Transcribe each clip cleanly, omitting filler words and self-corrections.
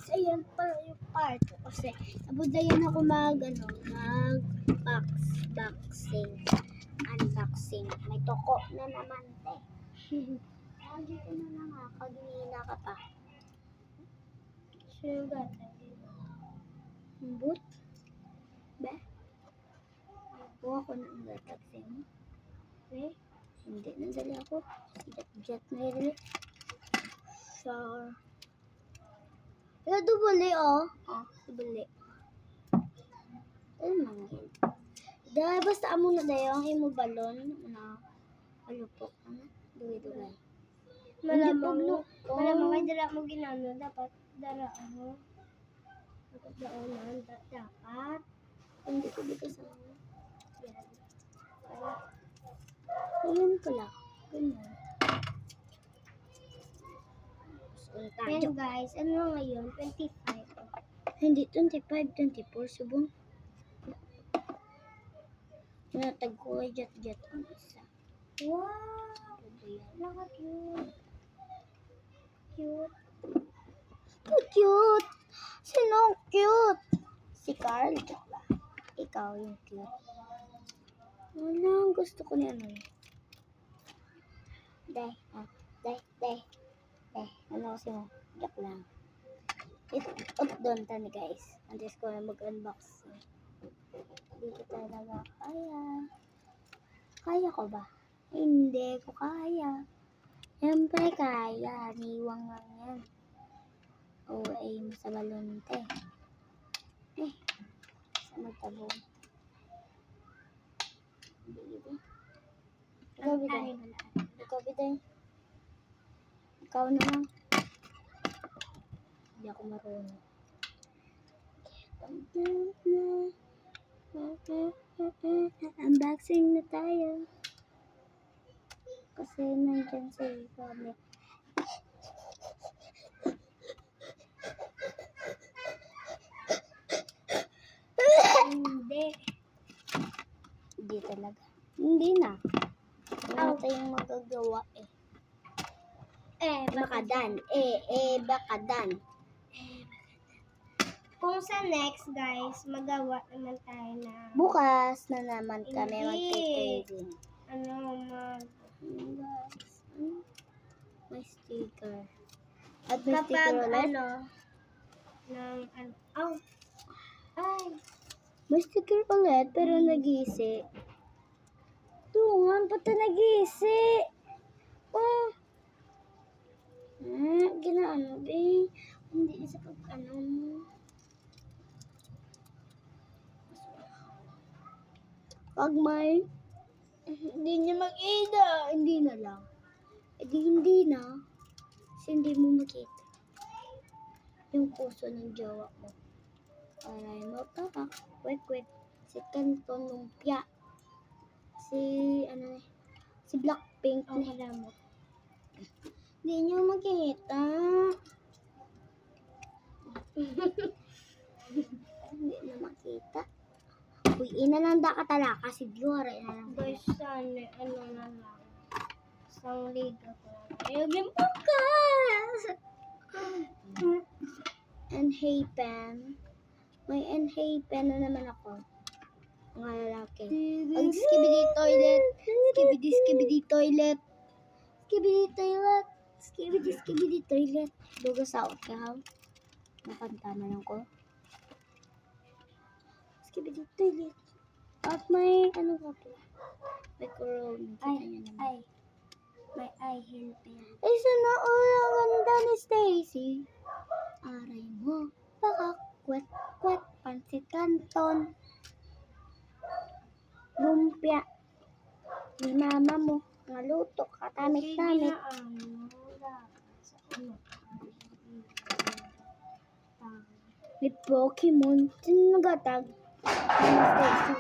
guys, ayan pala yung part ko kasi nabudayan ako unboxing. May toko na naman Lagi ko na lang kaginina ka pa. Sure ba? Boot? Ba? Buha ko na ang gatag sa'yo. Okay? Hindi, nandali ako. Jet na rin. Wala dubuli dubuli. Ano man dahil basta amo na dayo ang imo balon na alupok na dugay. Malamang ay dala mo ginano dapat dara dapat daonan dapat hindi ko bigas ano. Ayun ko lang. Ganyan. Pero guys, ano ngayon? 25. Hindi 25, 24 subong. Natag ko jet ang isa. Wow! Naka-cute. Cute! Sino cute? Si Carl. Ikaw yung cute. Wala, gusto ko niya nun. Day. Ano kasi mo? Joke lang. Doon tani guys. Antes ko na mag-unboxing. Hindi ko talaga kaya. Kaya ko ba? Hindi ko kaya. Siyempre kaya. Niwang lang yan. Aim sa balonte. Sa magtabong. Ikaw na lang. Hindi ako marunong. Unboxing na tayo. Kasi nandyan sa cabinet. Hindi talaga. Hindi na. Wala tayong magagawa bakadan. Bakadan. Kung sa next guys, magawa naman tayo na bukas na naman kami magte-trading. May sticker. At may sticker ulit. May sticker ulit pero nag-isi. Tungan pati nag-isi. Ginaano ba? Hindi sa pag may hindi niya mag-ida, hindi na lang. Hindi na. Kasi hindi mo makita yung puso ng jowa mo. Aray mo pa. Kwek. Si Canton Lumpia. Si Blackpink na mo. Hindi niyo makita. Hindi na makita. Uy, ina lang da katalaka si Dior. Guys, sana na lang. Isang liga ko. Ayogin po ka! Enhapen. May enhapen na naman ako. Mga lalaki. Ang skibidi toilet. Skibidi toilet. Skibidi toilet. Duga sa out ka ha? Nakanta na lang ko. Skibidi toilet. At may pa po? May corona. May eye helping. Ay, sana ang ganda ni Stacy. Aray mo. Kwek. Pansit Canton. Lumpia. Ni mama mo. Naluto. Katamit-tamit. May Pokemon. Sino nagatag? Stacy.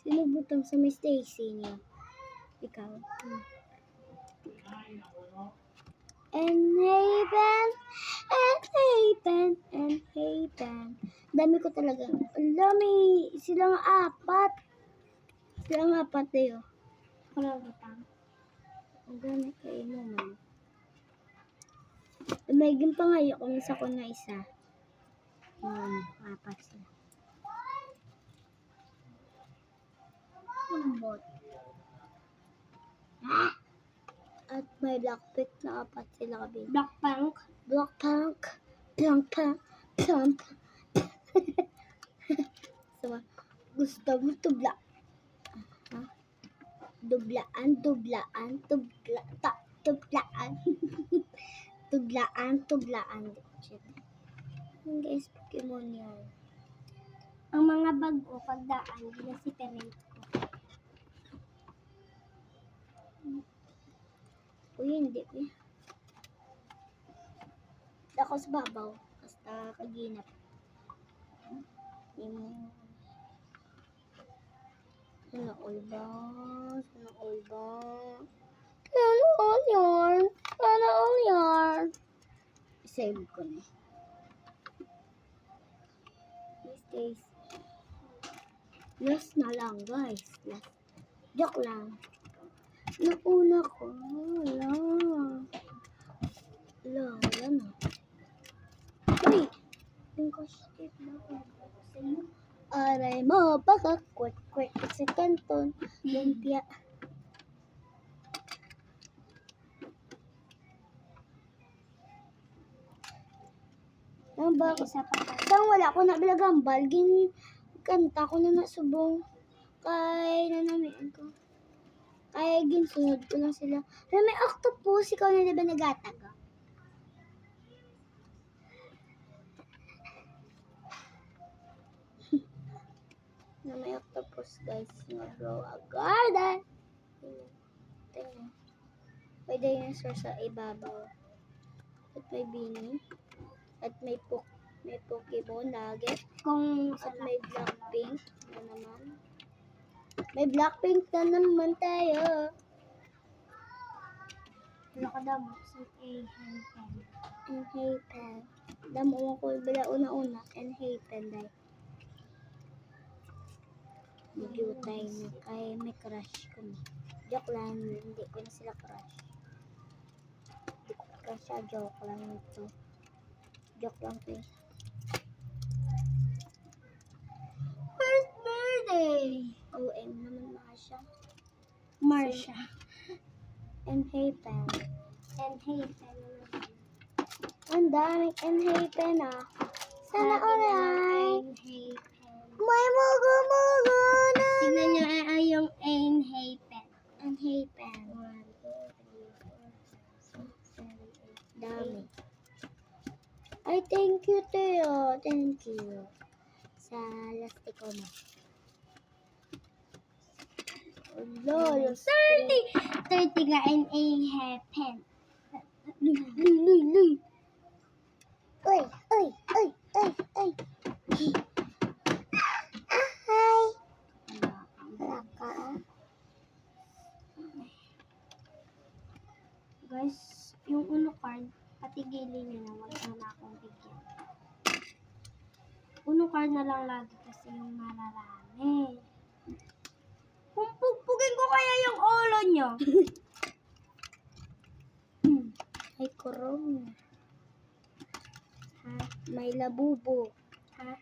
Sino butang sa may Stacy niya? Ikaw. Enhapen. Dami ko talaga. Ang dami. Silang apat eh. Ako na butang. Ang dami kayo naman. Tumigil pa nga yung isa ko na isa. Yun, apat sila. At may Blackpink na apat sila kabila. Blackpink. Blackpink. Blackpink. Blackpink. So, gusto mo tubla. Dublaan. Tublaan. Shit. Yung guys, Pokemon yan. Ang mga bago pagdaan, ginasiperate ko. Uy, hindi. Ako sa babaw. Basta kaginap. Sana all ba? Sana all yarn. Save ko na. Guys. Last na lang, guys. Last. Joke lang. Nauna ko. Wala na. Uy! Yung kastit na ako. Aray mo, pagkakwek-kwek sa kanton. Lumpia. Ang ba? Isa pa tayo. Bang wala ko na bilagambal. Kanta ko na nasubong. Kay nanamian ko. Kaya ginsunod ko lang sila. Pero may octopus. Ikaw na diba nagatag? Na may octopus guys. Nag-grow a garden. Tingnan. May dinosaur sa ibabaw. At may bini. At may Pokemon nugget. At may Blackpink na naman. May Blackpink na naman tayo. Wala ka daw. Sa A-Pen. And hey pen. Damo ko bila una-una. And hey pen dahil. Medyo tayo kay may crush ko na. Joke lang. Hindi ko na sila crush. Hindi ko crush siya. Joke lang ito. Joke lang ito. First birthday! OM naman Marsha. Marsha. And hey pen. And A-Pen. Ang daming and hey pen ah. Sana alright. And A-Pen. May mugo-mugo na. Tignan nyo ay yung A-Pen. And hey pen. 1, 2, 3, 4, 5, 6, 7, 8. Dami. Ay, thank you Teo. Thank you. Sa lastiko mo. Lol. 30 nga and A-Pen. Luy. Uy. Hi. Wala ka ah. Guys, yung uno card, patigilin nyo na, wag na akong bigyan. Uno card na lang lagi kasi yung mararami. Kung pugpugin ko kaya yung ulo nyo. Ay, korong. Ha? May labubo. Ha?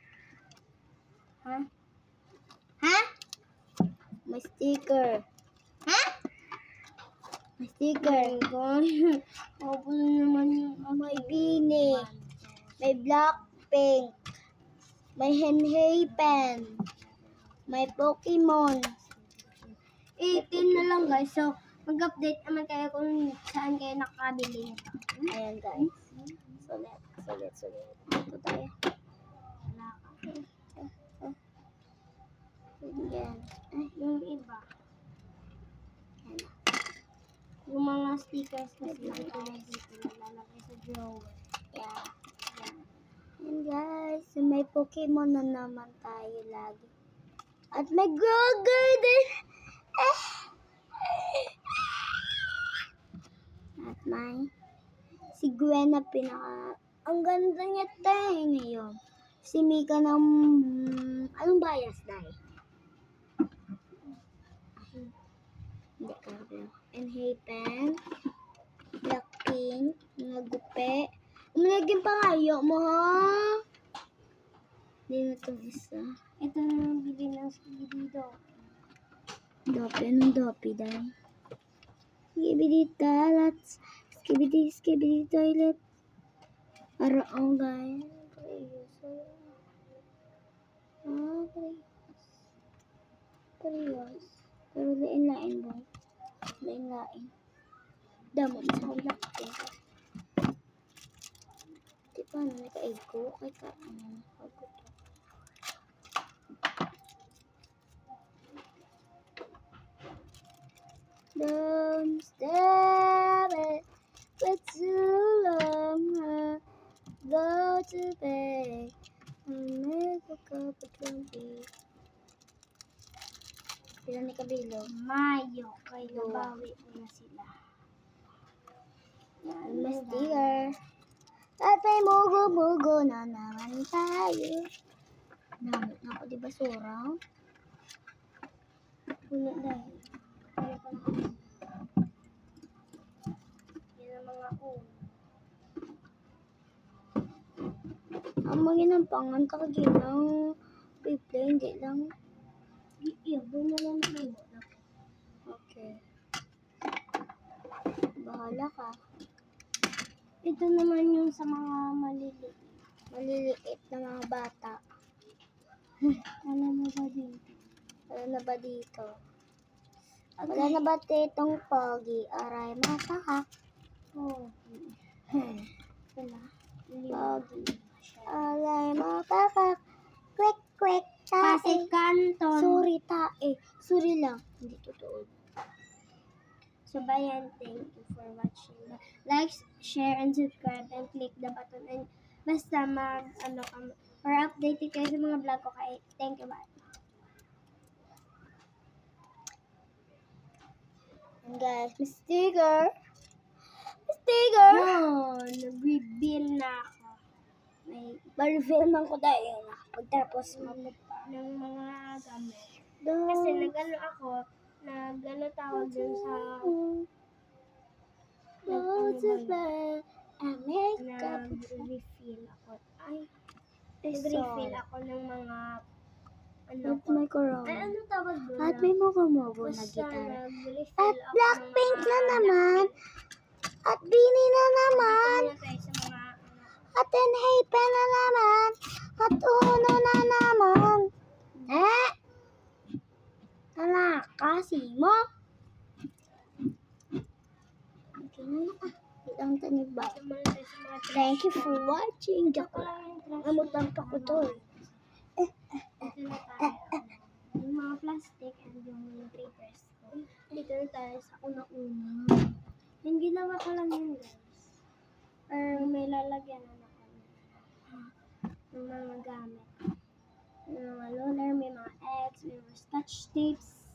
Ha? Ha? May sticker. Ha? May sticker. Opo na naman yung May bini. May Blackpink. May Henhei pen. May Pokemon. 18 na lang guys. So, mag-update naman kayo kung saan kayo nakabili nito. Ayan guys. Sulit. Ito tayo. Wala ka. Yan. Ay, Yung iba. yan. Yung mga stickers kasi dito na dito nalalagay sa drawer. Yeah. Yan guys. May Pokemon na naman tayo lagi. At may Groger din. At may si Gwen na ang ganda niya tayo ngayon. Si Mika ng anong bias dahil? Hindi ka. And hey pen. Blackpink. Mga gupe. Umalagyan pa kayo mo, ha? Hindi na itong isa. Ito na yung bili ng dito. Dopi. Anong dopi, dahil? Skibidi toilets. Skibidi toilet. Araong, guys. Parehas. Pero lain-lain ba? Lain-lain. Damot sa Blackpink. Di pa na naka-egg ko. Kay ka, ano, pagod. Don't stop it for too long, huh? Go to bed and make a cup of coffee. Sila ni Kabilo. Mayo. Kaya nabawi ko na sila. Mas sticker. At may mugo-mugo na naman tayo. Namit na ako, di ba, Sora? Puno dahil. Kaya pa na. Yan ang mga ulo. Ang mga ginampangan kakaginang piple, hindi lang. Iyo, doon na lang kayo. Okay. Bahala ka. Ito naman yung sa mga maliliit. Maliliit na mga bata. Ano na ba dito? Wala na ba dito? Wala na ba itong pogi? Aray, mata Oh. Wala. Pogi. Aray, mata Quick, quick, Kasi tae. kanton. Sorry, tae. Sorry lang. Hindi totoo. So, bayan, thank you for watching. Like, share, and subscribe, and click the button. And basta or updated kayo sa mga vlog ko. Kaya, thank you, bye. And guys, may sticker. May sticker. Yun, nag-reveal na ako. May Ma-reveal man ko dahil pagtapos ng mga gamit. Kasi Kasi nag-ano ako, tawag dun sa nag-refill ako. Ay, nag-refill ako ng mga At may corona. Ay, ano tawag doon? At may mugo-mugo na Basta gitara. nag-refill At ako Blackpink ng na mga naman. At Bini na naman. Dito na tayo sa mga At Enhypen na naman. At Uno na naman. Anak, kasi mo. Okay na na. Ilang tanib ba? Thank you for watching. Joke lang. Amutan pa ko to. Dito na tayo. Yung mga plastic and yung papers ko. Dito na tayo sa una-una. Yung ginawa ko lang yun, guys. Or may lalagyan na ako ng mga gamit. May mga roller, may mga eggs, may mga scotch tapes.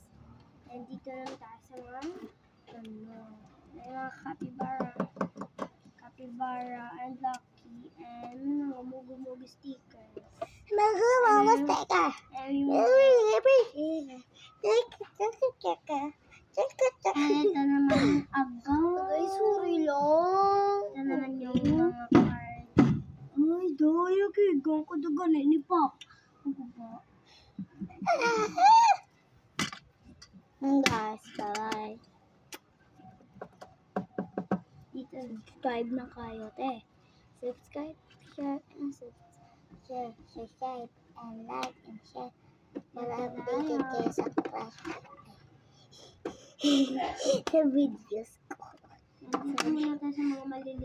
And dito na tayo sa mga may mga capybara and lucky and mga mugu-mugu stickers. Mag-uwa sticker. And yung and ito naman agad. Ay, sorry lang. Ito naman yung mga card. Ay, daya kigang ko daganin ni Pop. Ano ba? Guys, bye. Dito. Subscribe na kayo, te. Subscribe, share, and subscribe, and like, and share. Para updated kayo sa crush. Sa videos ko. Dito muna tayo sa mga maliliit.